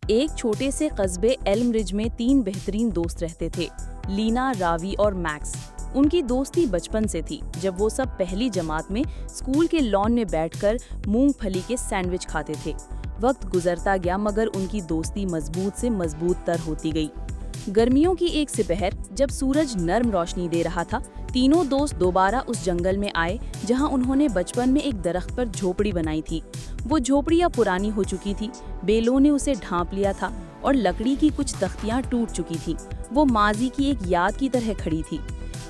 एक छोटे से कस्बे एल्म रिज में 3 बेहतरीन दोस्त रहते थे, लीना, रावी और मैक्स। उनकी दोस्ती बचपन से थी, जब वो सब पहली जमात में स्कूल के लॉन में बैठकर मूंगफली के सैंडविच खाते थे। वक्त गुजरता गया मगर उनकी दोस्ती मजबूत से मजबूत तर होती गई। गर्मियों की एक सिपहर जब सूरज नर्म रोशनी दे रहा था, तीनों दोस्त दोबारा उस जंगल में आए जहां उन्होंने बचपन में एक दरख्त पर झोपड़ी बनाई थी। वो झोपड़ी अब पुरानी हो चुकी थी, बेलों ने उसे ढांप लिया था और लकड़ी की कुछ तख्तियां टूट चुकी थी। वो माजी की एक याद की तरह खड़ी थी।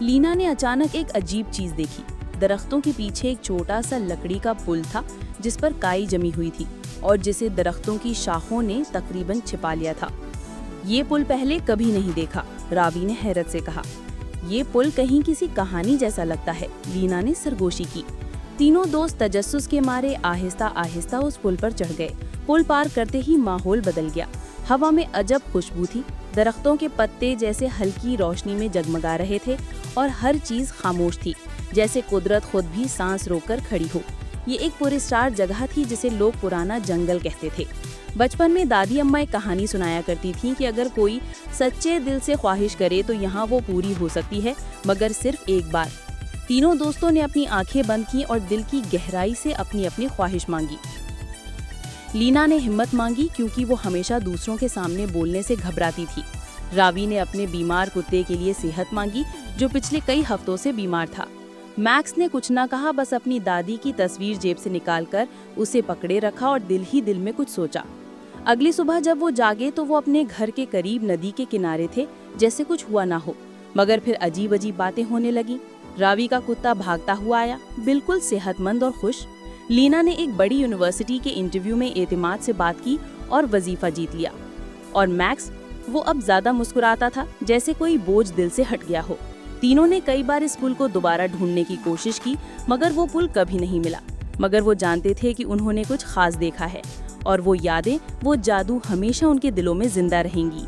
लीना ने अचानक एक अजीब चीज देखी। दरख्तों के पीछे एक छोटा सा लकड़ी का पुल था जिस पर काई जमी हुई थी और जिसे दरख्तों की शाखों ने तकरीबन छिपा लिया था। ये पुल पहले कभी नहीं देखा, रावी ने हैरत से कहा। ये पुल कहीं किसी कहानी जैसा लगता है, लीना ने सरगोशी की। तीनों दोस्त तजस्सुस के मारे आहिस्ता आहिस्ता उस पुल पर चढ़ गए। पुल पार करते ही माहौल बदल गया। हवा में अजब खुशबू थी, दरख्तों के पत्ते जैसे हल्की रोशनी में जगमगा रहे थे और हर चीज खामोश थी, जैसे कुदरत खुद भी सांस रोककर खड़ी हो। ये एक पुरस्कार जगह थी जिसे लोग पुराना जंगल कहते थे। बचपन में दादी अम्मा एक कहानी सुनाया करती थीं कि अगर कोई सच्चे दिल से ख्वाहिश करे तो यहाँ वो पूरी हो सकती है, मगर सिर्फ एक बार। तीनों दोस्तों ने अपनी आंखें बंद की और दिल की गहराई से अपनी अपनी ख्वाहिश मांगी। लीना ने हिम्मत मांगी क्योंकि वो हमेशा दूसरों के सामने बोलने से घबराती थी। रावी ने अपने बीमार कुत्ते के लिए सेहत मांगी जो पिछले कई हफ्तों से बीमार था। मैक्स ने कुछ ना कहा, बस अपनी दादी की तस्वीर जेब से निकालकर उसे पकड़े रखा और दिल ही दिल में कुछ सोचा। अगली सुबह जब वो जागे तो वो अपने घर के करीब नदी के किनारे थे, जैसे कुछ हुआ ना हो। मगर फिर अजीब अजीब बातें होने लगी। रावी का कुत्ता भागता हुआ आया, बिल्कुल सेहतमंद और खुश। लीना ने एक बड़ी यूनिवर्सिटी के इंटरव्यू में एतमाद से बात की और वजीफा जीत लिया। और मैक्स, वो अब ज्यादा मुस्कुराता था, जैसे कोई बोझ दिल से हट गया हो। तीनों ने कई बार इस पुल को दोबारा ढूंढने की कोशिश की, मगर वो पुल कभी नहीं मिला। मगर वो जानते थे कि उन्होंने कुछ खास देखा है और वो यादें, वो जादू हमेशा उनके दिलों में जिंदा रहेंगी।